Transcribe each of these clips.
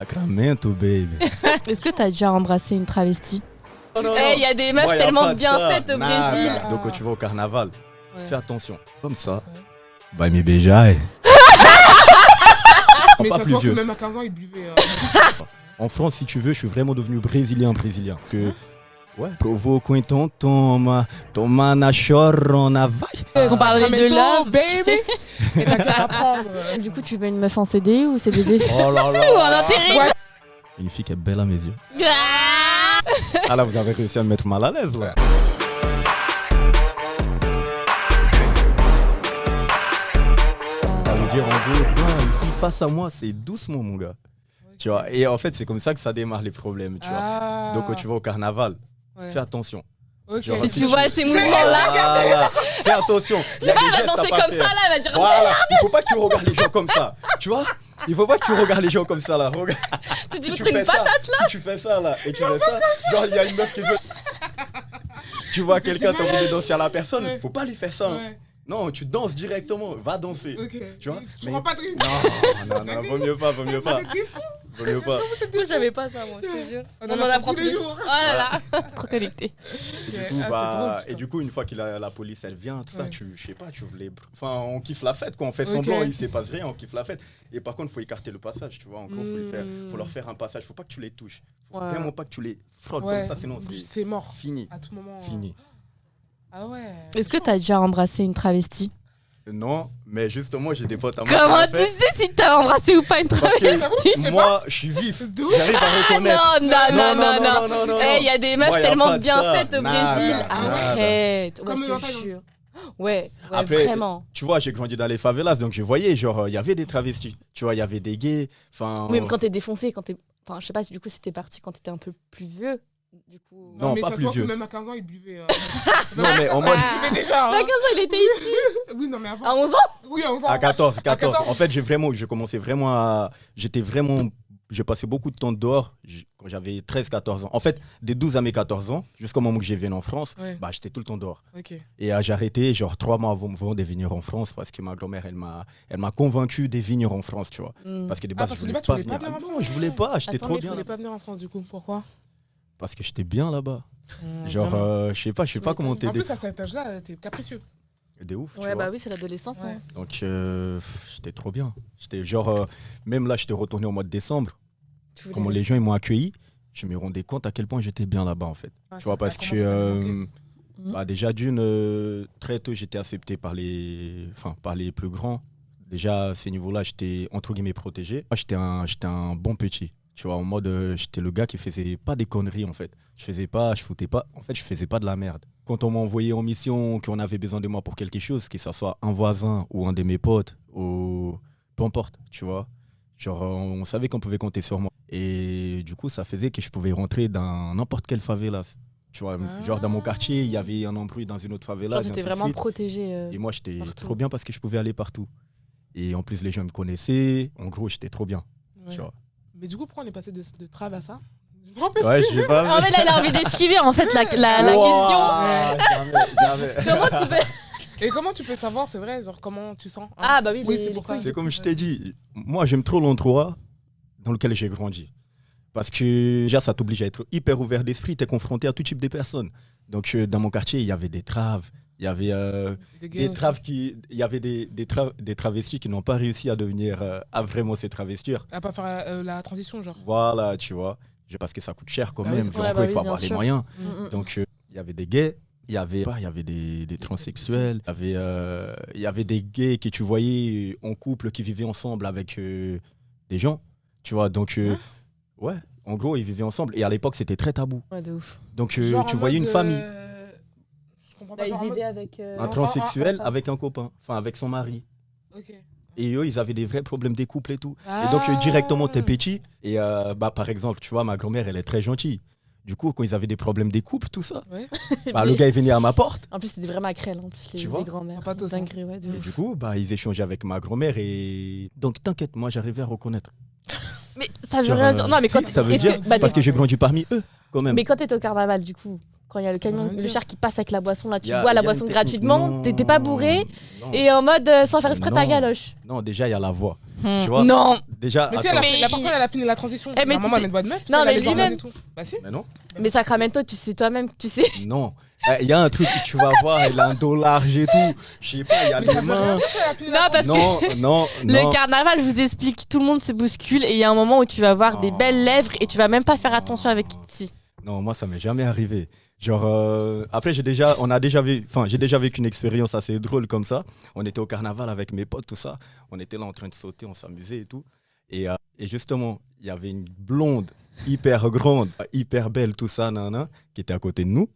Sacramento, baby. Est-ce que t'as déjà embrassé une travestie? Il y a des meufs tellement bien faites au Brésil. Donc quand tu vas au carnaval, fais attention. Comme ça. Ouais. Bah mes béjailles. Mais Pas ça se plus voit que vieux. même à 15 ans, il buvait. En France, si tu veux, je suis vraiment devenu brésilien. Que, ouais. Provoco então toma na chorona, vai. Est-ce qu'on parlait de Sacramento, love? baby. Et t'as qu'à apprendre. Du coup, tu veux une meuf en CD ou CDD? Oh là Ou là. en intérim. Ouais. Une fille qui est belle à mes yeux. Ah Ah là, vous avez réussi à me mettre mal à l'aise là. Ça veut dire en gros, non, une fille face à moi, c'est doucement mon gars. Tu vois, et en fait, c'est comme ça que ça démarre les problèmes, tu vois. Ah. Donc quand tu vas au carnaval, Ouais. fais attention. Ok. Genre, Si tu vois ces mouvements-là, Voilà. Fais attention. Il y a elle des va gestes à danser pas comme faire. ça là, elle va dire Voilà, il faut pas que tu regardes les gens comme ça. Tu vois? Il faut pas que tu regardes les gens comme ça là. Regarde. tu dis Si que tu t'es fais une ça, patate là. si tu fais ça là et tu fais ça, genre il y a une meuf qui veut. Tu vois quelqu'un, t'as envie de danser à la personne, Ouais. faut pas lui faire ça. Hein. Ouais. Non, tu danses directement, va danser. Ok. Tu vois? Tu Mais- prends pas de risque. Non, vaut mieux pas. Vaut mieux pas. Moi j'avais pas ça, moi, je te jure. On On en en apprend apprend tous les jours. Oh là là. Trop connecté. Et du Ok. coup, Ah, bah, c'est drôle, putain. et du coup, une fois que la police elle vient, tout ça, Ouais. je sais pas, tu voulais. Enfin, on kiffe la fête, quoi. On fait Ok. semblant, il se passe rien, on kiffe la fête. Et par contre, faut écarter le passage, tu vois. En gros, faut leur faire un passage. Faut pas que tu les touches. Faut Ouais. vraiment pas que tu les frottes Ouais. comme ça, sinon c'est C'est mort. fini. À tout moment. Fini. Ah ouais. Est-ce que t'as déjà embrassé une travestie? Non, mais justement, j'ai des potes à moi. Comment qui l'ont tu fait. sais si t'as embrassé ou pas une Parce travestie? que moi, je suis vif. D'où J'arrive à reconnaître. Non. Il y a des meufs Moi, y a pas tellement de bien ça. faites au Nada, Brésil. nada. Arrête. Ouais, Comme je le te Thaïlande. jure. Ouais, Après, vraiment. Tu vois, j'ai grandi dans les favelas, donc je voyais, genre, il y avait des travestis. Tu vois, il y avait des gays. Enfin. Même quand t'es défoncé, quand t'es. Enfin, je sais pas si du coup c'était parti quand t'étais un peu plus vieux. Du coup. Non, mais pas ça se plus voit que vieux. même à 15 ans, il buvait. Non, mais en mode. Il buvait déjà. À Hein. 15 ans, il était ici. Oui, non, mais avant. À 11 ans. Oui, à 11 ans. À 14. À 14. En fait, j'ai commencé vraiment à. J'ai passé beaucoup de temps dehors quand j'avais 13-14 ans. En fait, des 12 à mes 14 ans, jusqu'au moment que je viens en France, Ouais. bah, j'étais tout le temps dehors. Ok. Et j'ai arrêté, genre 3 mois avant de venir en France, parce que ma grand-mère, elle m'a convaincu de venir en France, tu vois. Parce que de base, parce je que de voulais base, tu pas voulais pas venir. venir en Non, France. je voulais pas, j'étais Attends, trop mais Tu bien. voulais pas venir en France, du coup. Pourquoi Parce que j'étais bien là-bas. Genre, vraiment. je sais pas comment En t'aider. plus, à cet âge-là, t'es capricieux. De ouf, tu Ouais, vois. bah oui, c'est l'adolescence. Ouais. Hein. Donc, j'étais trop bien. J'étais genre, même là, j'étais retourné au mois de décembre. Tu voulais Comment les gens ils m'ont accueilli, je me rendais compte à quel point j'étais bien là-bas en fait. Ah, Tu vois, ça parce a commencé à te manquer. que bah, déjà très tôt j'étais accepté par les plus grands. Déjà à ces niveaux-là, j'étais entre guillemets protégé. Moi, j'étais un bon petit. Tu vois, en mode, j'étais le gars qui faisait pas des conneries en fait. Je foutais pas. En fait, je faisais pas de la merde. Quand on m'a envoyé en mission, qu'on avait besoin de moi pour quelque chose, que ce soit un voisin ou un de mes potes, ou peu importe, tu vois. Genre, on savait qu'on pouvait compter sur moi. Et du coup, ça faisait que je pouvais rentrer dans n'importe quelle favela. Tu vois, genre dans mon quartier, il y avait un embrouille dans une autre favela. Genre, t'étais ainsi de vraiment suite. protégé. Et moi, j'étais partout. trop bien parce que je pouvais aller partout. Et en plus, les gens me connaissaient. En gros, j'étais trop bien. Ouais. Tu vois. Mais du coup, pourquoi on est passé de trave à ça Ouais, je sais pas. En fait, là, il a envie d'esquiver en fait la Ouah, question. jamais. Comment tu peux. Et comment tu peux savoir, c'est vrai, genre comment tu sens hein Ah, bah oui, Oui, les- c'est pour ça. les C'est comme je t'ai dit. Moi, j'aime trop l'endroit dans lequel j'ai grandi. Parce que déjà, ça t'oblige à être hyper ouvert d'esprit. Tu es confronté à tout type de personnes. Donc, dans mon quartier, il y avait des traves. Il y avait Des gays des aussi. traves il y avait des travestis qui n'ont pas réussi à devenir à vraiment se travestir. À pas faire la transition, genre. Voilà, tu vois. Parce que ça coûte cher quand Ah oui, même. c'est Genre, vrai. en Ouais, gros, il bah faut oui, avoir bien les sûr. moyens. Mm, mm. Donc, il y avait des gays, il y avait des transsexuels, il y avait des gays que tu voyais en couple qui vivaient ensemble avec des gens. Tu vois, donc, ouais, en gros, ils vivaient ensemble. Et à l'époque, c'était très tabou. Ouais, de ouf. Donc, Genre tu en voyais mode, une famille, Je comprends Bah, pas. il Genre en mode- vivait avec. un transsexuel avec un copain, enfin, avec son mari. Ok. Et eux, ils avaient des vrais problèmes des couples et tout. Ah. Et donc, directement, t'es petit. Et bah, par exemple, tu vois, ma grand-mère, elle est très gentille. Du coup, quand ils avaient des problèmes des couples, tout ça, Ouais. bah, le gars, il venait à ma porte. En plus, c'était des vrais maquerelles, en plus, Tu vois les grands-mères. Pas tous, hein. Dinguerie, ouais, de Et ouf. du coup, bah, ils échangeaient avec ma grand-mère. Et donc, t'inquiète, moi, j'arrivais à reconnaître. Mais ça veut Genre, rien dire. Non, mais si, quand. ça veut est-ce dire, que- bah, parce que j'ai grandi parmi eux, quand même. Mais quand t'étais au carnaval, du coup, quand il y a le camion, Rien le dire. char qui passe avec la boisson, là, tu Y a- bois la y a boisson une technique. gratuitement, Non, t'étais pas bourré, non. et en mode sans faire exprès ta Non. galoche. Non, déjà, il y a la voix. Tu vois Non. Déjà, Mais si attends. la personne, elle a fini la transition. Eh, mais La tu maman, sais- elle est une bonne meuf. Non, elle a mais les Jordan lui-même- et tout. Bah si. Mais non. Mais Sacramento, tu sais toi-même, tu sais. Non. Il y a un truc que tu vas voir, il a un dos large et tout. Je sais pas, il y a Mais les ça veut rien mains. dire, elle a fini Non, la parce que Non. le carnaval, je vous explique, tout le monde se bouscule et il y a un moment où tu vas avoir des belles lèvres et tu vas même pas faire attention avec Kitty. Non, moi, ça m'est jamais arrivé. Genre, après, j'ai déjà vécu une expérience assez drôle comme ça. On était au carnaval avec mes potes, tout ça. On était là en train de sauter, on s'amusait et tout. Et justement, il y avait une blonde hyper grande, hyper belle, tout ça, qui était à côté de nous.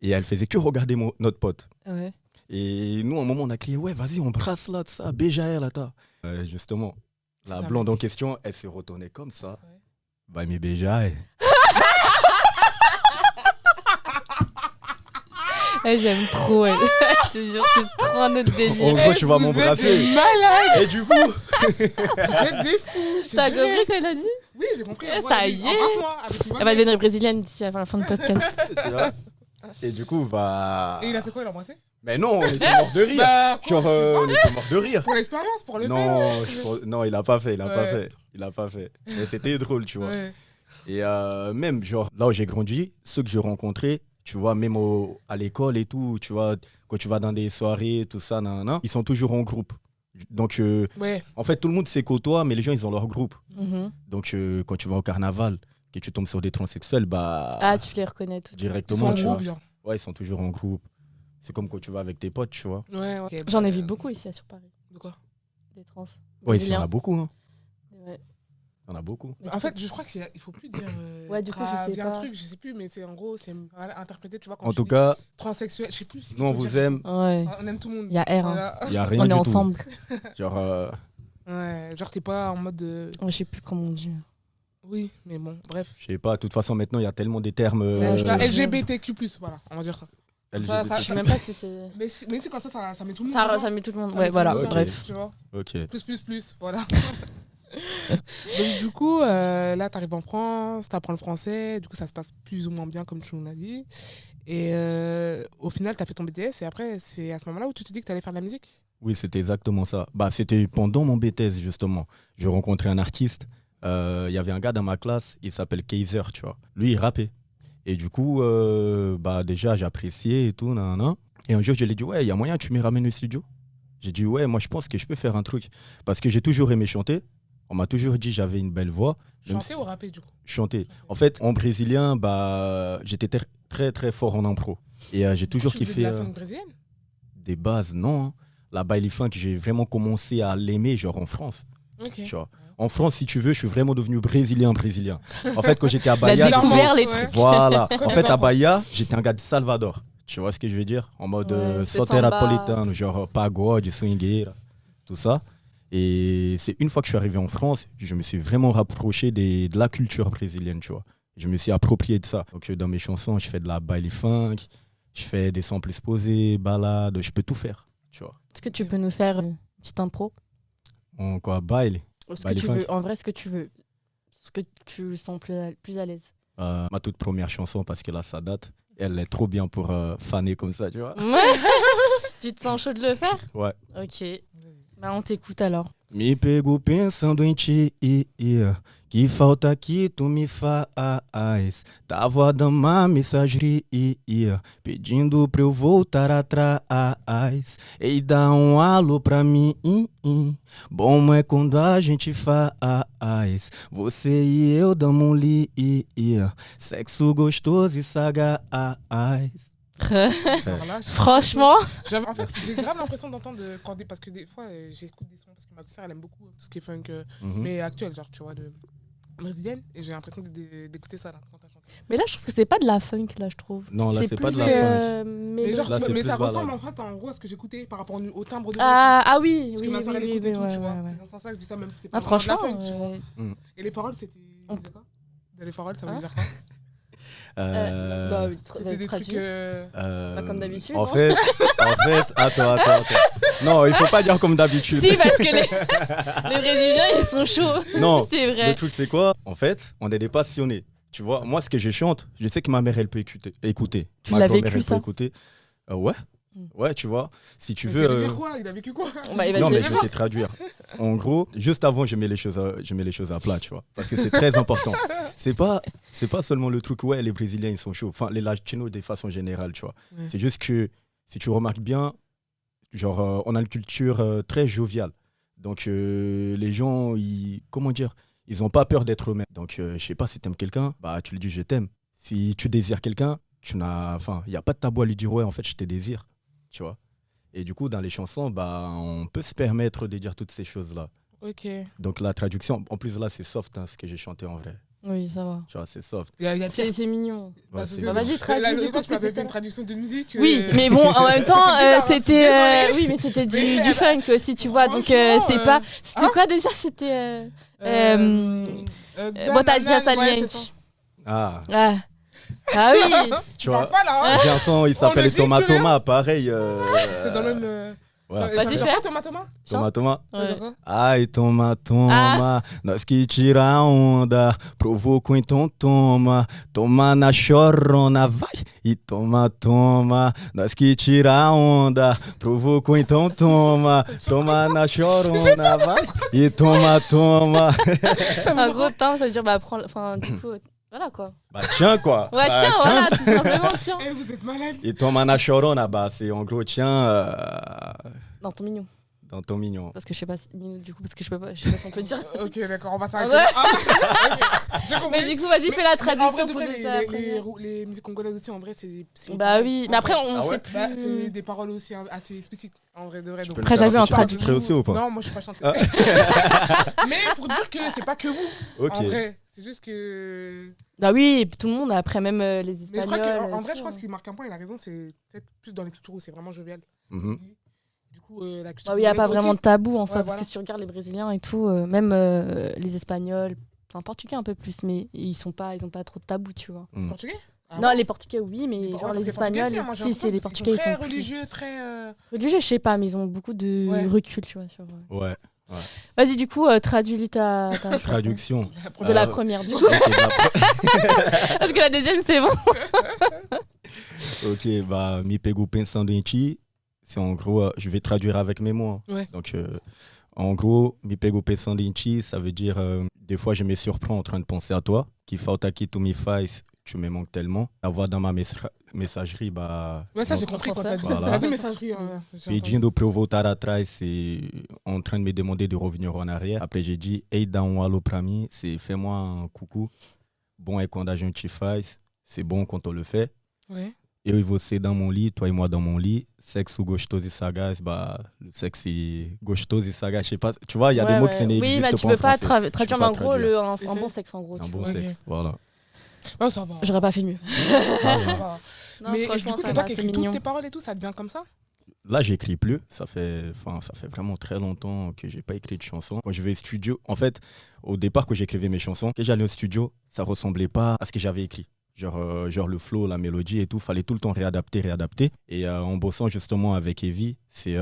Et elle faisait que regarder notre pote. Ouais. Et nous, à un moment, on a crié, ouais, vas-y, on brasse là, tout ça, Béjaël, là, justement, la C'est blonde en question, elle s'est retournée comme ça. Bah, mais Béjaël. J'aime trop elle. Je te jure, c'est trop un autre En délire. gros, tu vas Vous êtes m'embrasser. des malades. Et du coup, Vous êtes des fous. T'as J'ai juré. compris qu'elle a dit? Oui, j'ai compris. Eh, Ouais, ça elle y dit, est. embrasse-moi avec une bonne Elle va meuf. devenir brésilienne d'ici à la fin du podcast. tu vois. Et du coup, bah. Et il a fait quoi? Il a embrassé? Mais non, on était mort de rire. Bah, quoi? Genre, on était mort de rire. Pour l'expérience, pour le Non, fait. non, il a pas fait, Ouais. Il a pas fait. Mais c'était drôle, tu vois. Ouais. Et même, genre, là où j'ai grandi, ceux que je rencontrais, tu vois, même à l'école et tout, tu vois, quand tu vas dans des soirées, tout ça, ils sont toujours en groupe. Donc, Ouais. en fait, tout le monde se côtoie, mais les gens, ils ont leur groupe. Mhm. Donc, quand tu vas au carnaval, que tu tombes sur des transsexuels, bah. Ah, tu les reconnais tout de suite. Ils sont directement, en tu vois. groupe, genre. Ouais, ils sont toujours en groupe. C'est comme quand tu vas avec tes potes, tu vois. Ouais, ouais. Ok, J'en ai bah, vu beaucoup ici sur Paris, De quoi? des trans. Ouais, il y en Brésiliens. a beaucoup, hein. Ouais. Il y en a beaucoup. Mais En fait, je crois qu'il faut plus dire. Ouais, du coup, je sais Il y a un pas. truc, je sais plus, mais c'est en gros, c'est interprété, tu vois. Quand En tu tout dis cas, transsexuel, je sais plus. ce qu'il nous, on faut vous dire. aime. Ouais. On aime tout le monde. Il y a R. Hein. Voilà. Il n'y a rien On du est tout. ensemble. Genre, Ouais, genre t'es pas en mode de. Je sais plus comment on dit. Oui, mais bon, bref. je sais pas, de toute façon, maintenant, il y a tellement des termes Ouais, C'est ça, la LGBTQ+, voilà, on va dire ça. LGBT. ça- Je sais même pas si c'est. Mais c'est comme ça met tout le monde. Ça, tu vois. ça met tout le monde. Ça Ouais, met tout voilà, le monde, Ok. bref. Tu vois. Ok. Plus, voilà. Donc du coup, là, t'arrives en France, t'apprends le français, du coup, ça se passe plus ou moins bien, comme tu nous l'as dit. Et au final, t'as fait ton BTS, et après, c'est à ce moment-là où tu te dis que t'allais faire de la musique. Oui, c'était exactement ça. Bah, c'était pendant mon BTS, justement. Je rencontrais un artiste. Il y avait un gars dans ma classe, il s'appelle Kaiser, tu vois. Lui, il rappait. Et du coup, bah, déjà, j'appréciais et tout. Et un jour, je lui ai dit, ouais, il y a moyen que tu me ramènes au studio. J'ai dit, ouais, moi, je pense que je peux faire un truc. Parce que j'ai toujours aimé chanter. On m'a toujours dit que j'avais une belle voix. Même Chanter ou rapper, du coup? Chanter. En fait, en brésilien, bah, j'étais très, très fort en impro. Et j'ai toujours Tu faisais kiffé de la funk brésilienne? des bases, non. Hein. La baile funk, j'ai vraiment commencé à l'aimer, genre en France. Ok. Tu vois. En France, si tu veux, je suis vraiment devenu brésilien. En fait, quand j'étais à Il a Bahia, découvert les Ouais. trucs. voilà. En fait, à d'Ivoire. Bahia, j'étais un gars de Salvador. Tu vois ce que je veux dire? En mode Ouais, c'est solteiro samba. napolitano, genre pagode, swingueira, tout ça. Et c'est une fois que je suis arrivé en France, je me suis vraiment rapproché de la culture brésilienne, tu vois. Je me suis approprié de ça. Donc dans mes chansons, je fais de la baile funk, je fais des samples posés, balades, je peux tout faire, tu vois. Est-ce que tu peux nous faire une petite impro? En quoi, baile. Ce que Baile tu funk. veux. En vrai, ce que tu veux. Ce que tu sens plus à l'aise. Ma toute première chanson, parce que là, ça date. Elle est trop bien pour faner comme ça, tu vois. Ouais. Tu te sens chaud de le faire? Ouais. Ok. Bah, on t'écoute alors. Me pego pensando em ti, que falta que tu me faz. Tava dando uma mensageria, pedindo pra eu voltar atrás. E dá alô pra mim. Bom é quando a gente faz. Você e eu damos sexo gostoso e sagaz. Alors là, Franchement. En fait, j'ai grave l'impression d'entendre parce que des fois j'écoute des sons parce que ma sœur elle aime beaucoup tout ce qui est funk mais actuel, genre tu vois, de brésilienne, et j'ai l'impression d'écouter ça là quand t'as chanté. Mais là, je trouve que c'est pas de la funk, là, je trouve. Non, là, c'est pas plus, de la funk. Mais genre Là, c'est mais plus ça balade. ressemble en fait en gros à ce que j'écoutais par rapport au timbre de voix. Ah oui, Parce oui, que ma oui, soeur elle oui, écoutait oui, tout, ouais, tu vois. ouais, ouais. C'est dans ce sens-là que je dis ça, même si c'était pas Ah, vraiment de la franchement. funk, tu vois. Et les paroles, c'était. On- C'était quoi? Les paroles, ça veut Hein dire quoi? Bah, C'était des traduit. trucs. Bah, comme d'habitude, En hein. fait, attends. Non, il faut pas dire comme d'habitude. Si, parce que les Brésiliens, ils sont chauds. Non, C'est le vrai. truc c'est quoi? En fait, on est des passionnés. Tu vois, moi ce que je chante, je sais que ma mère elle peut écouter. Tu Ma l'as grand-mère, vécu, elle ça? peut écouter. Ouais, Ouais, tu vois. Si tu Mais veux. ça veut dire quoi? Il a vécu quoi? Bah, il va Non, te mais le je dire. vais te traduire. En gros, juste avant, je mets les choses à plat, tu vois. Parce que c'est très important. C'est pas seulement le truc, ouais, les Brésiliens, ils sont chauds. Enfin, les Latinos, de façon générale, tu vois. Ouais. C'est juste que, si tu remarques bien, genre, on a une culture très joviale. Donc, les gens, comment dire, ils n'ont pas peur d'être eux-mêmes. Donc, je sais pas, si tu aimes quelqu'un, bah, tu lui dis je t'aime. Si tu désires quelqu'un, il n'y a pas de tabou à lui dire, ouais, en fait, je te désire, tu vois. Et du coup, dans les chansons, bah, on peut se permettre de dire toutes ces choses-là. Ok. Donc la traduction, en plus là, c'est soft, hein, ce que j'ai chanté en vrai. Oui, ça va. Tu vois, c'est soft. Il y a C'est mignon. Ouais, c'est c'est Bah, mignon. vas-y, traduis. Là, du l'autre coup, fois, tu m'avais c'était fait une ça. traduction d'une musique. Oui, mais bon, en même temps, C'était bizarre, c'était. Oui, mais c'était Mais, du funk aussi, tu vois. Donc, franchement, c'est pas. C'était hein quoi déjà? C'était. Bota dia ouais, c'est ça. saliente. Ah, Ah. Ah oui! tu Parle vois, pas là, hein. j'ai un son, il On s'appelle ne dit Thomas plus rien. Thomas, pareil. C'est dans le même. Ouais. Ça Vas-y, veut dire fais. quoi, Thomas Thomas? Thomas Thomas. Ça veut dire Ouais. quoi? Ai, toma, toma, nós que tira a onda, provoco então toma, toma na chorona, vai. E toma, toma, nós que tira a onda, provoco então toma, toma na chorona, vai. E toma, toma. En gros, temps, ça veut dire, bah, prends. Enfin, du coup, voilà quoi. Bah tiens quoi. Ouais, Bah, tiens, voilà, tout simplement, tiens. Eh, vous êtes malade. Et toma na chorona, bah c'est en gros tiens Non, ton mignon. dans ton mignon. Parce que je sais pas, du coup, parce que je sais pas si on peut dire. Ok, d'accord, on va s'arrêter. Ouais. là. Ah, ok, j'ai compris. Mais du coup, vas-y, fais la En traduction. vrai, de pour vrai, laisser la première. les musiques congolaises aussi, en vrai, c'est. Bah oui, mais après, on Ah ouais sait plus. Bah, c'est des paroles aussi assez explicites, en vrai, de vrai. donc- Après, j'avais un traduit traduit. aussi ou pas? Non, moi, je suis pas chanteuse. Mais pour dire que c'est pas que vous, Ok. en vrai. C'est juste que. Bah oui, et puis tout le monde, après, même les Mais je Espagnols. crois qu'en et vrai, tout, je pense hein. qu'il marque un point, il a raison, c'est peut-être plus dans les cultures où c'est vraiment jovial. Mhm. Du coup, la culture. Bah oui, il n'y a pas congolaise vraiment aussi. de tabou en soi, Ouais, parce voilà. que si tu regardes les Brésiliens et tout, même les Espagnols, enfin portugais un peu plus, mais ils ont pas trop de tabou, tu vois. Portugais? Ah Non, ouais. les Portugais, oui, mais Ouais, genre parce les que les Portugais, Espagnols, moi, j'ai si, c'est l'impression les parce qu'ils Portugais, ils très sont plus religieux, très. religieux, je sais pas, mais ils ont beaucoup de Ouais. recul, tu vois. Sur... Ouais. Vas-y, du coup, traduis-lui ta chanson. Traduction. De la première, du coup. Ok, Parce que la deuxième, c'est bon. ok, bah mi pego pensando em ti. C'est en gros, je vais traduire avec mes mots. Ouais. Donc, en gros, mi pego pensando em ti, ça veut dire des fois je me surprends en train de penser à toi. Que falta que tu me faz, tu me manques tellement. La voix dans ma messagerie, bah. Ouais, ça, j'ai donc, compris quand t'as dit. Voilà. T'as dit messagerie. j'ai entendu. Pedindo pra eu voltar atrás, c'est en train de me demander de revenir en arrière. Après, j'ai dit, hey, dá alô pra mim, c'est fais-moi un coucou. Bom é quando a gente faz, c'est bon quand on le fait. Ouais. Eu e você dans mon lit, toi et moi dans mon lit. Sexo gostoso e sagaz, bah, le sexe est gostoso et sagaz, je sais pas. Tu vois, il y a des mots qui n'existent Oui, mais tu pas en peux pas français. traduire, peux mais en pas gros, traduire. un bon sexe, en gros. Un tu bon vois. sexe, voilà. Oh, ça va. J'aurais pas fait mieux. Ça va. Ça va. Non, Mais du franchement, coup, ça c'est toi va, qui c'est écris toutes mignon. tes paroles et tout, ça devient comme ça? Là, j'écris plus. Ça fait vraiment très longtemps que j'ai pas écrit de chansons. Quand je vais au studio, en fait, au départ, quand j'écrivais mes chansons, quand j'allais au studio, ça ressemblait pas à ce que j'avais écrit. Genre le flow, la mélodie et tout, fallait tout le temps réadapter. Et en bossant justement avec Evie, c'est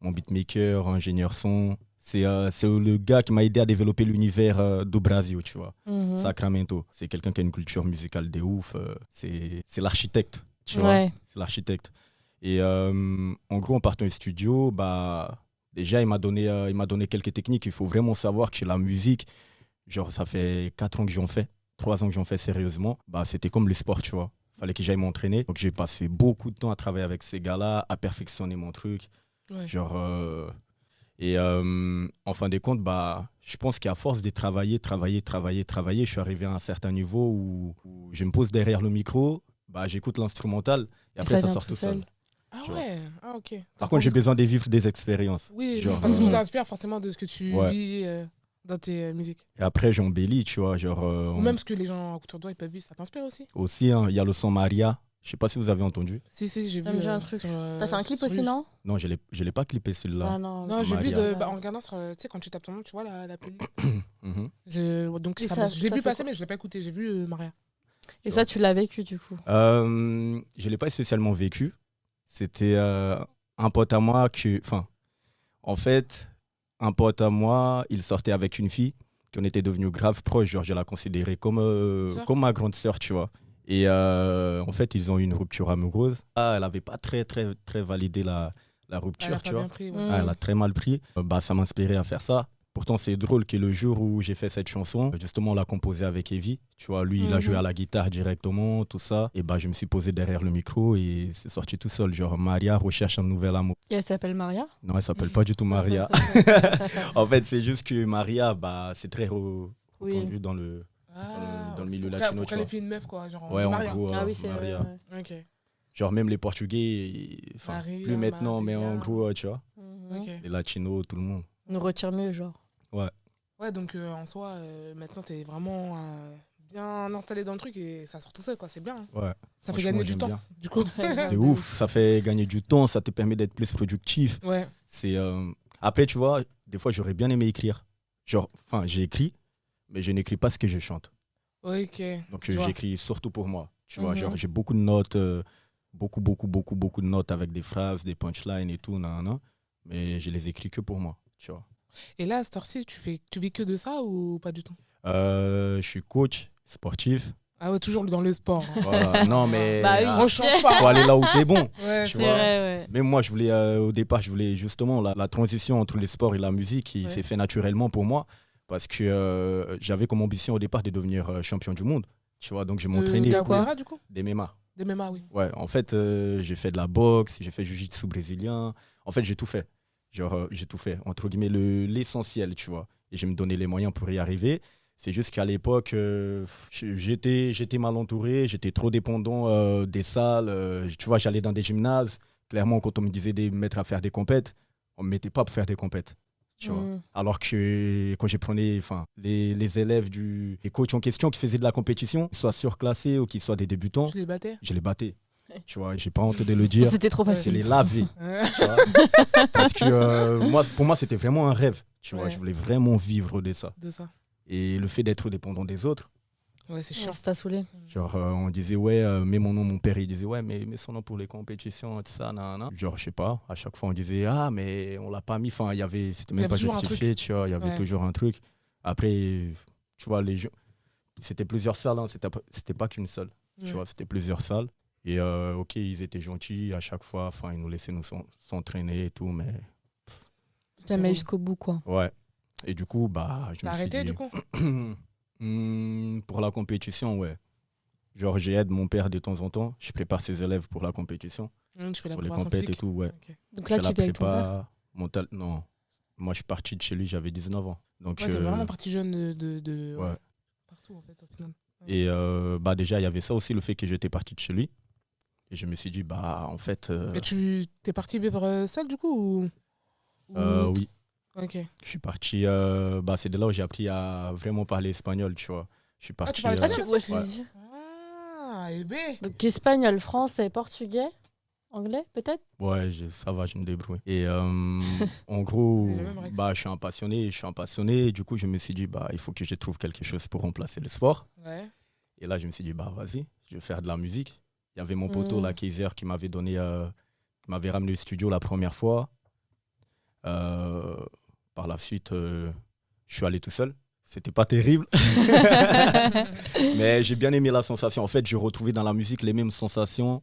mon beatmaker, ingénieur son. C'est le gars qui m'a aidé à développer l'univers du Brésil, tu vois. Mhm. Sacramento. C'est quelqu'un qui a une culture musicale de ouf. C'est l'architecte, tu vois. Ouais. C'est l'architecte. Et en gros, en partant au studio, bah, déjà, il m'a donné quelques techniques. Il faut vraiment savoir que la musique, genre, ça fait 4 ans que j'en fais, 3 ans que j'en fais sérieusement. Bah, c'était comme le sport, tu vois. Fallait que j'aille m'entraîner. Donc, j'ai passé beaucoup de temps à travailler avec ces gars-là, à perfectionner mon truc. Ouais. Genre, et en fin de compte, bah, je pense qu'à force de travailler, je suis arrivé à un certain niveau où je me pose derrière le micro, bah, j'écoute l'instrumental et après ça vient sort tout seul. Ah Tu vois. ouais, ah ok. Par contre, j'ai besoin de vivre des expériences. Oui, Genre, parce que tu t'inspires forcément de ce que tu Ouais. vis dans tes musiques. Et après, j'embellis, tu vois. Genre, Ou même ce que les gens autour de toi ils peuvent vivre, ça t'inspire aussi? aussi, hein, il y a le son Maria. Je sais pas si vous avez entendu. Si, j'ai vu. Ça me dit un truc. T'as fait un clip aussi, non? Non, je l'ai pas clippé celui-là. Ah non. Non, j'ai vu Maria. en regardant sur. Tu sais, quand tu tapes ton nom, tu vois la playlist. Mhm. Donc, Et ça, ça- je l'ai ça vu fait passer, quoi? mais je l'ai pas écouté. J'ai vu Maria. Et ça, tu l'as vécu, du coup. Je l'ai pas spécialement vécu. C'était un pote à moi enfin, en fait, un pote à moi, il sortait avec une fille qu'on était devenus grave proches. Genre, je la considérais comme Sœur? ma grande sœur, tu vois. Et en fait, ils ont eu une rupture amoureuse. Ah, elle n'avait pas très validé la Elle rupture, a tu pas vois. bien pris. Ouais. Mm. Ah, elle a très mal pris. Bah, ça m'inspirait à faire ça. Pourtant, c'est drôle que le jour où j'ai fait cette chanson, justement, on l'a composée avec Evie. Tu vois, lui, il a joué à la guitare directement, tout ça. Et bah, je me suis posé derrière le micro et c'est sorti tout seul. Genre, Maria recherche un nouvel amour. Et elle s'appelle Maria. Non, elle s'appelle pas du tout Maria. En fait, c'est juste que Maria, bah, c'est très Oui. reconnu dans le dans le milieu pour latino, Pour tu qu'elle ait vois. fait une meuf, quoi. Genre, Ouais, on dit en Maria. gros, Ah oui, c'est vrai. Maria. Ouais. Ok. Genre, même les Portugais, enfin, Maria, plus maintenant, mais en Maria. gros, tu vois, Mhm. Ok. les latinos, tout le monde. Nous retire mieux, genre. Ouais, donc en soi, maintenant, t'es vraiment bien installé dans le truc et ça sort tout seul, quoi. C'est bien. Hein. Ouais. Ça fait Franchement, gagner du j'aime temps, bien. du coup. De ouf, ça fait gagner du temps, ça te permet d'être plus productif. Ouais. C'est Après, tu vois, des fois, j'aurais bien aimé écrire. Genre, enfin, j'ai écrit, mais je n'écris pas ce que je chante. Ok. Donc, Je vois. j'écris surtout pour moi. Tu vois, Mhm. genre, j'ai beaucoup de notes, beaucoup de notes avec des phrases, des punchlines et tout, nan. Mais je les écris que pour moi, tu vois. Et là, à cette heure-ci, tu vis que de ça ou pas du tout? Je suis coach sportif. Ah ouais, toujours dans le sport. Hein. Voilà. Non, mais Bah oui. On change pas. faut aller là où t'es bon. Ouais, Tu C'est vois. vrai, ouais. Même moi, au départ, je voulais justement la transition entre les sports et la musique qui Ouais. s'est fait naturellement pour moi parce que j'avais comme ambition au départ de devenir champion du monde. Tu vois, donc je m'entraînais de pour capoeira, du coup? des MMA. Des MMA, oui. Ouais, en fait, j'ai fait de la boxe, j'ai fait jiu-jitsu brésilien. En fait, j'ai tout fait. Genre, j'ai tout fait, entre guillemets, l'essentiel, tu vois. Et je me donnais les moyens pour y arriver. C'est juste qu'à l'époque, j'étais mal entouré, j'étais trop dépendant des salles. Tu vois, j'allais dans des gymnases. Clairement, quand on me disait de me mettre à faire des compètes, on ne me mettait pas pour faire des compètes. Tu vois. Mm. Alors que quand j'ai prenais les élèves les coachs en question qui faisaient de la compétition, qu'ils soient surclassés ou qu'ils soient des débutants, Tu les battais? je les battais. Tu vois, j'ai pas honte de le dire. C'était trop Je facile. les lavais. Ouais. Tu vois. Parce que pour moi, c'était vraiment un rêve. Tu vois, Ouais. je voulais vraiment vivre de ça. De ça. Et le fait d'être dépendant des autres, Ouais, c'est Ça chiant. t'a saoulé. genre, on disait, ouais, mets mon nom, mon père, il disait, ouais, mais mets son nom pour les compétitions, tout ça, nan. Genre, je sais pas, à chaque fois, on disait, ah, mais on l'a pas mis. Enfin, c'était Il y même avait pas toujours un justifié, tu vois, il y avait Ouais. toujours un truc. Après, tu vois, c'était plusieurs salles, hein, c'était pas qu'une seule. Tu Ouais. vois, c'était plusieurs salles. Et ok, ils étaient gentils à chaque fois, enfin, ils nous laissaient nous s'entraîner et tout, mais Jamais jusqu'au bout, quoi. ouais. Et du coup, bah, je T'as me suis arrêté, dit, du coup? Pour la compétition, ouais. Genre, j'aide mon père de temps en temps. Je prépare ses élèves pour la compétition, Tu fais la pour les préparation compètes et physique. tout, ouais. Ok. Donc Je là, fais tu vis avec ton père. Non, moi, je suis parti de chez lui, j'avais 19 ans. Donc, Ouais, t'es vraiment parti jeune de ouais. partout, en fait, au final. Et bah, déjà, il y avait ça aussi, le fait que j'étais parti de chez lui. Et je me suis dit, bah, en fait. Mais tu t'es parti vivre seul, du coup Oui. Ok. Je suis parti. Bah, c'est de là où j'ai appris à vraiment parler espagnol, tu vois. Je suis parti. tu parles espagnol, Ouais, je l'ai ouais. vu. Ah, eh ben. Donc espagnol, français, portugais, anglais, peut-être. Ouais, ça va, je me débrouille. Et en gros, C'est la même réaction. bah, je suis un passionné. Du coup, je me suis dit, bah, il faut que je trouve quelque chose pour remplacer le sport. Ouais. Et là, je me suis dit, bah, vas-y, je vais faire de la musique. Il y avait mon poteau, la Kaiser, qui m'avait ramené au studio la première fois. Par la suite, je suis allé tout seul. C'était pas terrible. Mais j'ai bien aimé la sensation. En fait, j'ai retrouvé dans la musique les mêmes sensations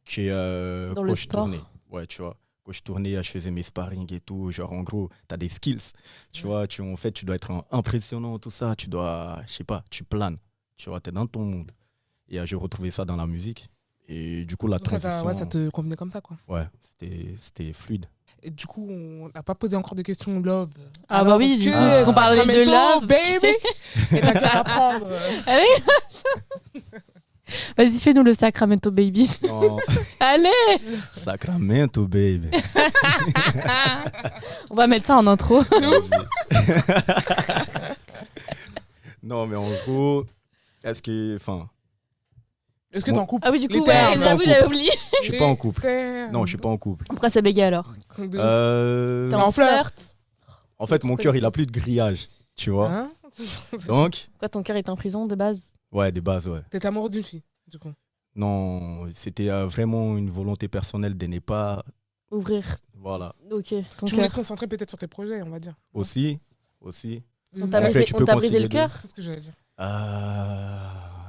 que Dans quand le je sport. tournais. Ouais, tu vois. Quand je tournais, je faisais mes sparring et tout. Genre, en gros, tu as des skills. Tu vois, en fait, tu dois être impressionnant, tout ça. Tu dois, je sais pas, tu planes. Tu vois, tu es dans ton monde. Et j'ai retrouvé ça dans la musique. Et du coup, la Donc ça, transition... ça te convenait comme ça, quoi. Ouais, c'était fluide. Et du coup, on n'a pas posé encore de questions love. Ah Alors, bah oui, est-ce du que coup, parce qu'on parlait de Sacramento, love. baby. Et t'as qu'à apprendre. Ah oui. Vas-y, fais-nous le Sacramento Baby. Oh, Allez. Sacramento, baby. On va mettre ça en intro. Non, mais en gros, est-ce que... Enfin, Est-ce que t'es en couple? Ah oui, du coup, Les ouais, termes. j'avoue, j'avais oublié. je suis pas en couple. Non, je suis pas en couple. Pourquoi ça bégaye alors? Euh, T'es en flirt? En fait, mon cœur, il a plus de grillage, tu vois. Hein? Donc, Pourquoi ton cœur est en prison de base? ouais, des bases, ouais. T'es amoureux d'une fille, du coup. Non, c'était vraiment une volonté personnelle de ne pas... Ouvrir. Voilà. Ok, ton Tu voulais cœur. te concentrer peut-être sur tes projets, on va dire. Aussi. On t'a En fait, brisé, tu on peux t'a brisé concilier le deux. cœur? C'est ce que j'allais dire.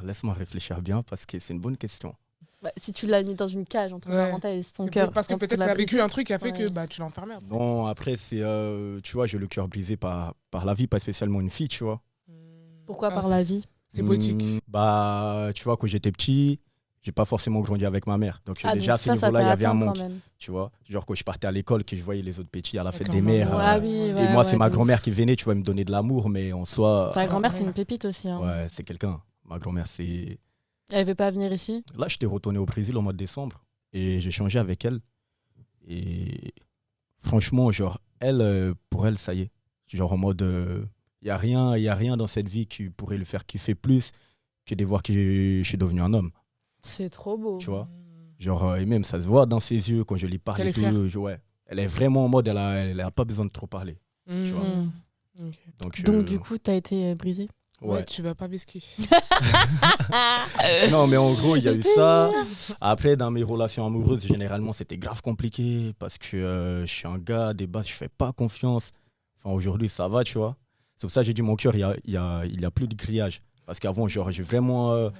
laisse-moi réfléchir bien parce que c'est une bonne question. Bah, si tu l'as mis dans une cage entre Ouais. parenthèses, son C'est cœur. parce que quand peut-être tu l'as tu as vécu brisé. un truc qui a fait Ouais. que tu l'as enfermé. après. Non, après, c'est, tu vois, j'ai le cœur brisé par la vie, pas spécialement une fille, tu vois. Pourquoi Ah, par la vie? C'est poétique. Bah, tu vois, quand j'étais petit, j'ai pas forcément grandi avec ma mère. Donc, Ah, déjà, à donc ce ça niveau-là, il y t'a avait un atteint manque, quand même. tu vois. Genre, quand je partais à l'école, que je voyais les autres petits à la fête Avec des leur mères. maman. Ah oui, Et ouais, moi, c'est ouais, ma de grand-mère qui venait, tu vois, me donner de l'amour, mais en soi, ouf. Ta grand-mère, Ouais. c'est une pépite aussi. Hein. ouais, c'est quelqu'un. Ma grand-mère, c'est. Elle veut pas venir ici? Là, j'étais retourné au Brésil au mois de décembre et j'ai changé avec elle. Et franchement, genre, elle, pour elle, ça y est. Genre, en mode, il n'y a rien dans cette vie qui pourrait le faire kiffer plus que de voir que je suis devenu un homme, C'est trop beau. tu vois. Genre, et même, ça se voit dans ses yeux quand je lui parle Qu'elle et est tout. fière. Ouais. Elle est vraiment en mode, elle a pas besoin de trop parler. Mmh. vois. Mm. Ok. Donc, du coup, t'as été brisé? Ouais, ouais. tu vas pas whisky. Non, mais en gros, il y a eu J'étais ça. Après, dans mes relations amoureuses, généralement, c'était grave compliqué parce que je suis un gars, des bases, je fais pas confiance. Enfin, aujourd'hui, ça va, tu vois. C'est pour ça que j'ai dit mon cœur, il y a plus de grillage. Parce qu'avant, genre, j'ai vraiment.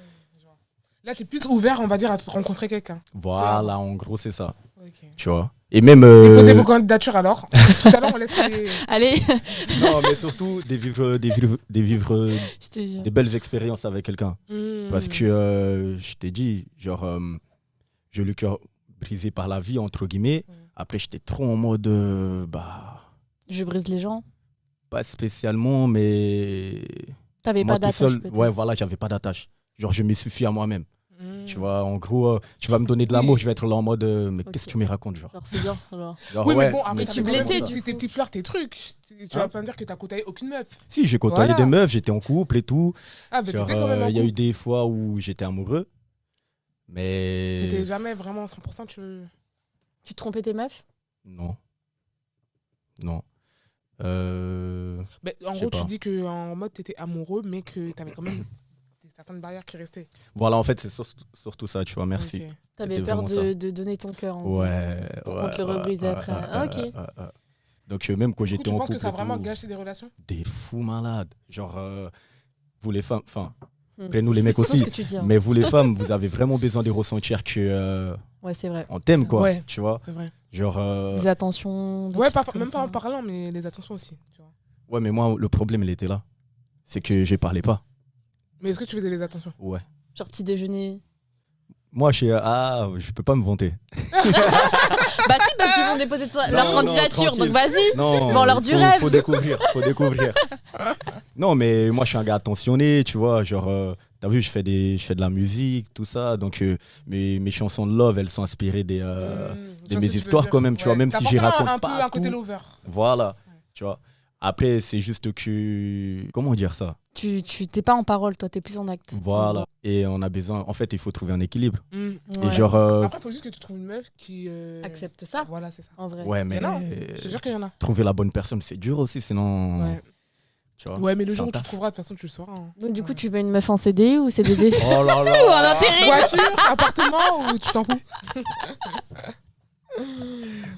Là, t'es plus ouvert, on va dire, à te rencontrer quelqu'un. Voilà, en gros, c'est ça. Ok. Tu vois. Et même. Déposez vos candidatures alors. Tout à l'heure, on laisse les... Allez, Non, mais surtout, de vivre je te jure. des belles expériences avec quelqu'un. Mmh. Parce que je t'ai dit, genre, j'ai eu le cœur brisé par la vie, entre guillemets. Après, j'étais trop en mode. Je brise les gens. Pas spécialement, mais. T'avais Moi, pas tout d'attache, seul, peut-être. ouais, voilà, j'avais pas d'attache. Genre, je me suffis à moi-même. Mmh. Tu vois, en gros, tu vas me donner de l'amour, Oui. je vais être là en mode, mais Ok. qu'est-ce que tu me racontes, genre, Genre, c'est bien. Alors. Genre, Oui, ouais, mais bon, après, Mais t'as tu quand même blessais, tes du petits fleurs, tes trucs. Tu vas Hein pas me dire que t'as côtoyé aucune meuf. Si, j'ai côtoyé Voilà. des meufs, j'étais en couple et tout. Ah, mais Genre, t'étais quand même en il y a eu couple. des fois où j'étais amoureux. Mais. C'était jamais vraiment 100% Tu trompais tes meufs? Non. Non. Mais en Je gros, sais tu pas. dis qu'en mode t'étais amoureux, mais que t'avais quand même certaines barrières qui restaient. Voilà, en fait, c'est surtout ça, tu vois, merci. Ok. T'avais C'était peur vraiment ça. de donner ton cœur. en gros. Ouais. Pour ouais, qu'on te le rebrise ouais, après. ouais, Ah, ok. ouais. Donc, même quand Du coup, j'étais tu en penses couple. que ça a et vraiment tout, gâché des relations? des fous malades. Genre, vous les femmes, enfin, Hmm. après nous les mecs Je sais aussi, ce que tu dis. Hein. mais vous les femmes, vous avez vraiment besoin de ressentir que Ouais, c'est vrai. on t'aime, quoi. Ouais. Tu vois, C'est vrai. genre, Des attentions. des Ouais, trucs comme même pas ça. en parlant, mais les attentions aussi. Tu vois. ouais, mais moi, le problème, il était là. C'est que je parlais pas. Mais est-ce que tu faisais les attentions? Ouais. Genre petit déjeuner. Moi, je peux pas me vanter. Bah si, parce qu'ils vont déposer leur non, candidature, tranquille. donc vas-y. Non, Vendeur du rêve. faut découvrir, faut découvrir. Non, mais moi, je suis un gars attentionné, tu vois, genre, t'as vu, je fais de la musique, tout ça, donc mes chansons de love, elles sont inspirées de Je vois mes ce que tu veux histoires dire. quand même, tu vois, même T'as si j'y forcément raconte un peu pas un côté tout. lover. Voilà, tu vois. Après, c'est juste que, comment dire ça? Tu t'es pas en parole, toi, t'es plus en acte. Voilà. Et on a besoin, en fait, il faut trouver un équilibre. Ouais. Et genre, Après, il faut juste que tu trouves une meuf qui. Accepte ça, Voilà, c'est ça. en vrai. ouais, mais Il y en a. Je te jure qu'il y en a. trouver la bonne personne, c'est dur aussi, sinon, Ouais. tu vois. Ouais, mais le c'est jour un où tu taf. trouveras, de toute façon, tu le sauras. hein. Donc du coup, tu veux une meuf en CD ou CDD? Oh là là. Ou en intérim? Voiture, appartement ou tu t'en fous?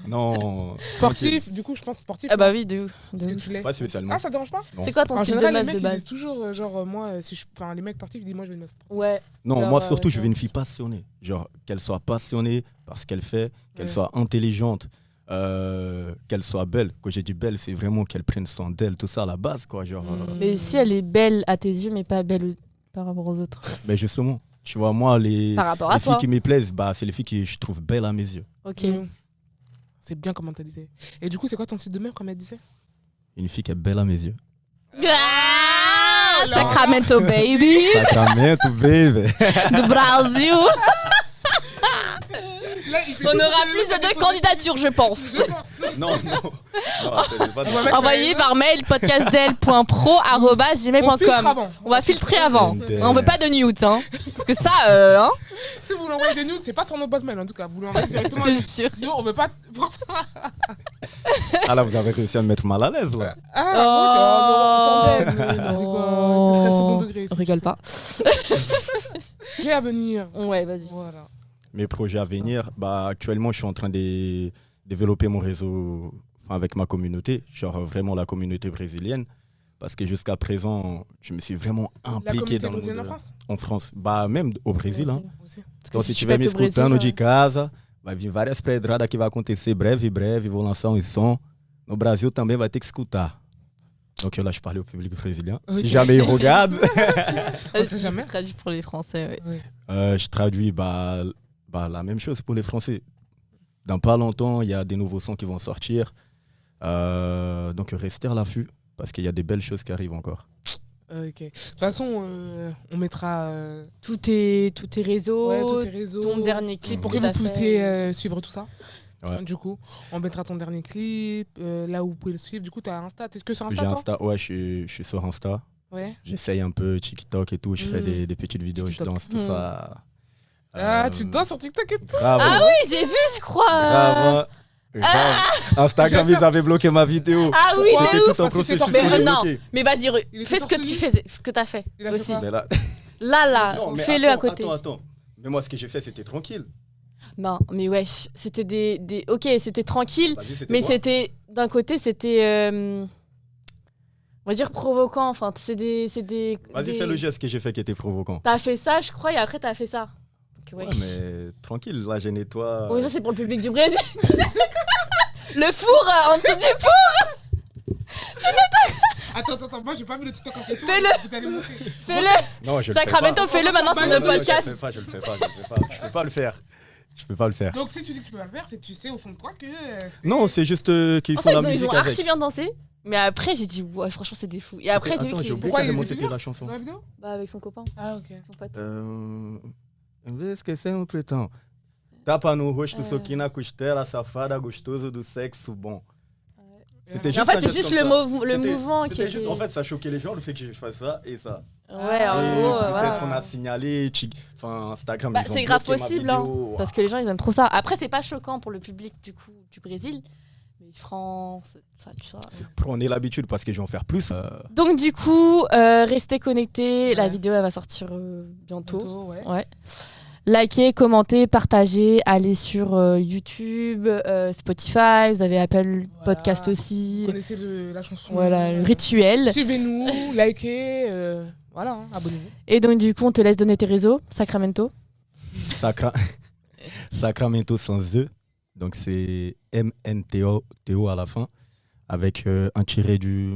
Non. Sportif, du coup, je pense sportif. Ah bah oui, de Parce que tu l'es. Pas spécialement. Ah, ça te dérange pas? Non. C'est quoi ton En style de général, les meuf mecs, de ils base? disent toujours, genre, moi, si je. Enfin, les mecs sportifs, ils disent, moi, je veux une meuf sportive. Ouais. Non, Alors, moi surtout, je veux ouais. une fille passionnée. Genre, qu'elle soit passionnée par ce qu'elle fait, qu'elle Ouais. soit intelligente, qu'elle soit belle. Quand j'ai dit belle, c'est vraiment qu'elle prenne soin d'elle, tout ça à la base, quoi. Genre, Mais si elle est belle à tes yeux, mais pas belle par rapport aux autres. mais justement, tu vois, moi, les Par rapport à filles toi. qui me plaisent, bah, c'est les filles que je trouve belles à mes yeux. Ok. C'est bien comment t'as dit. Et du coup, c'est quoi ton style de meuf, comme elle disait? Une fille qui est belle à mes yeux. Ah, là. Sacramento baby Sacramento, baby. de Brasil. Là, il fait On tout aura pour plus que de les candidatures, je pense. Je pense. Non, non. Non, attendez, pas de- On va mettre- Envoyez par mail On filtre podcastdel.pro@gmail.com. avant. On va filtrer avant. On veut pas de nudes, hein. Parce que ça, hein, Si vous l'envoyez des nudes, c'est pas sur nos boîtes mail en tout cas. Vous l'envoyez je directement. te jure. Nous, on veut pas. Ah là, vous avez réussi à me mettre mal à l'aise, là. Ah, Oh, ouais, mais on non. rigole. C'est très second degré. On rigole pas. J'ai à venir. Ouais, vas-y. Voilà. Mes projets à venir, bah, actuellement, je suis en train de développer mon réseau, enfin, avec ma communauté, genre vraiment la communauté brésilienne, parce que jusqu'à présent, je me suis vraiment La impliqué communauté dans le brésilienne en monde France en France. Bah, même au Brasil, hein. aussi. Então, se se estiver me tiver pro Brasil, escutando de vai. casa, vai vir várias pedradas que vai acontecer breve, vou lançar um som. No Brasil também vai ter que escutar. Donc là, je parlais au public brésilien. Ok. Si jamais ils regardent, On sait jamais. Traduit pour les Français, ouais. Ouais. je traduis la même chose pour les Français. Dans pas longtemps, il y a des nouveaux sons qui vont sortir. Donc restez à l'affût parce qu'il y a des belles choses qui arrivent encore. Ok. De toute façon, on mettra Tous tes réseaux, tous tes réseaux ton dernier clip pour que que vous t'as fait. puissiez suivre tout ça. Ouais. Du coup, on mettra ton dernier clip, là où vous pouvez le suivre. Du coup, tu as Insta. T'es que sur J'ai Insta, toi Insta, ouais, je suis sur Insta. Ouais. J'essaye un peu TikTok et tout. Je fais des petites vidéos, TikTok. je danse, tout ça. Ah, tu danses sur TikTok et tout. Grave. Ah oui, j'ai vu, je crois. Grave. Instagram, ils avaient bloqué ma vidéo. Ah oui, Pourquoi c'est C'était ouf. tout un Parce que c'est processus torse qui nu. est Non. bloqué. Mais vas-y, Il était fais ce que torse tu nu. faisais, ce que t'as fait Il a fait aussi. quoi Mais là... Là, Non, mais fais-le à attends, côté. Attends. Mais moi, ce que j'ai fait, c'était tranquille. Non, mais wesh, c'était des... Ok, c'était tranquille, Vas-y, c'était mais quoi c'était... D'un côté, c'était... on va dire provoquant, enfin, c'est des... Vas-y, fais le geste que j'ai fait qui était provoquant. T'as fait ça, je crois, et après, t'as fait ça. Donc, Ouais, wesh. mais tranquille, là, j'ai nettoie. Oui, ça, c'est pour le public du Brésil. Le four en dessous du pot, Attends, moi j'ai pas vu le TikTok en question. Fais-le. Je vais t'aller montrer. fais-le. Non, je le fais pas. Sacramento, fais-le maintenant sur le Non, non, podcast. Je le fais pas. Je peux pas le faire. Je peux pas le faire. Donc si tu dis que tu peux pas le faire, c'est que tu sais au fond de toi que. Non, c'est juste qu'ils En font fait, la ils ont musique archi avec. bien dansé. Mais après, j'ai dit, ouais, franchement, c'est des fous. Et après, j'ai vu Attends, j'ai qu'il oublié Pourquoi il carrément était c'était venu la chanson. Dans la vidéo bah, avec son copain, Ah, ok. son pote. Esquecer um pretão. Tapa no rosto, soquinho na costela, safada, gostoso do sexo bom. C'était Mais juste en fait, un c'est geste juste comme le, ça. le C'était- mouvement qui C'était juste, était... en fait, ça choquait les gens le fait que je fasse ça et ça. Ouais, en Et gros, peut-être voilà. on a signalé, enfin Instagram, Bah, ils ont c'est grave bloqué ma possible, vidéo. parce que les gens, ils aiment trop ça. Après, c'est pas choquant pour le public du coup du Brésil. Mais France, ça, tout ça. Prenez l'habitude parce que je vais en faire plus. Donc du coup, restez connectés. La Ouais. vidéo, elle va sortir bientôt. Bientôt, ouais. Ouais. Likez, commentez, partagez, allez sur YouTube, Spotify, vous avez Apple Podcast Voilà. aussi. Connaissez la chanson. Voilà, le rituel. Suivez-nous, likez, voilà, hein, abonnez-vous. Et donc du coup, on te laisse donner tes réseaux, Sacramento. Sacramento sans E. Donc c'est MNTO à la fin. Avec un tiré du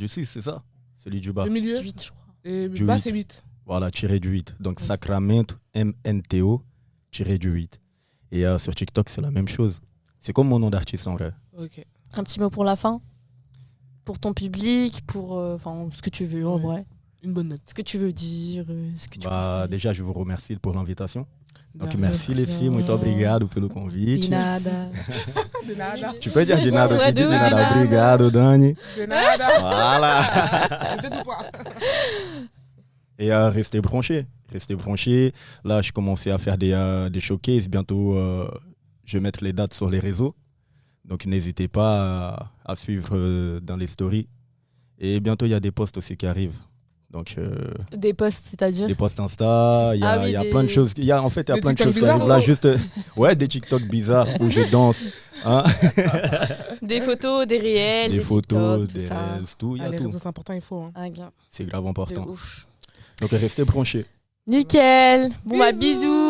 6, c'est ça? Celui du bas. Le milieu 18, je crois. et Du bas, 8. c'est 8. Voilà, tiré du 8. Donc Sacramento, MNTO, tiré du 8. Et sur TikTok, c'est la même chose. C'est comme mon nom d'artiste en vrai. Ok. Un petit mot pour la fin? Pour ton public, pour enfin ce que tu veux en Ouais. vrai. Une bonne note. Ce que tu veux dire, ce que tu Bah, conseilles. déjà, je vous remercie pour l'invitation. Donc, De merci les rien. filles, muito obrigado pelo convite. De nada. De nada. Tu peux dire de nada Ouais, aussi, de dis de nada. nada. Obrigado, Dani. De nada. Voilà. De tout pas. Et restez branchés. Restez branchés. Là, je commençais à faire des showcases. Bientôt, je vais mettre les dates sur les réseaux. Donc, n'hésitez pas à suivre dans les stories. Et bientôt, il y a des posts aussi qui arrivent. Donc, Des posts, c'est-à-dire? des posts Insta, il y a, Ah oui, il y a des- plein de choses. En fait, il y a Des plein de TikTok choses qui arrivent bizarres, là. Juste, ouais, des TikTok bizarres où je danse. Hein, Des photos, des réels, des photos, TikTok, tout des ça. reels, tout. Il y Ah, a les tout. réseaux, c'est important, il faut. Hein. Ah, bien. C'est grave De important. ouf. Donc, restez branchés. Nickel. Bon, bah, Bisous. bisous.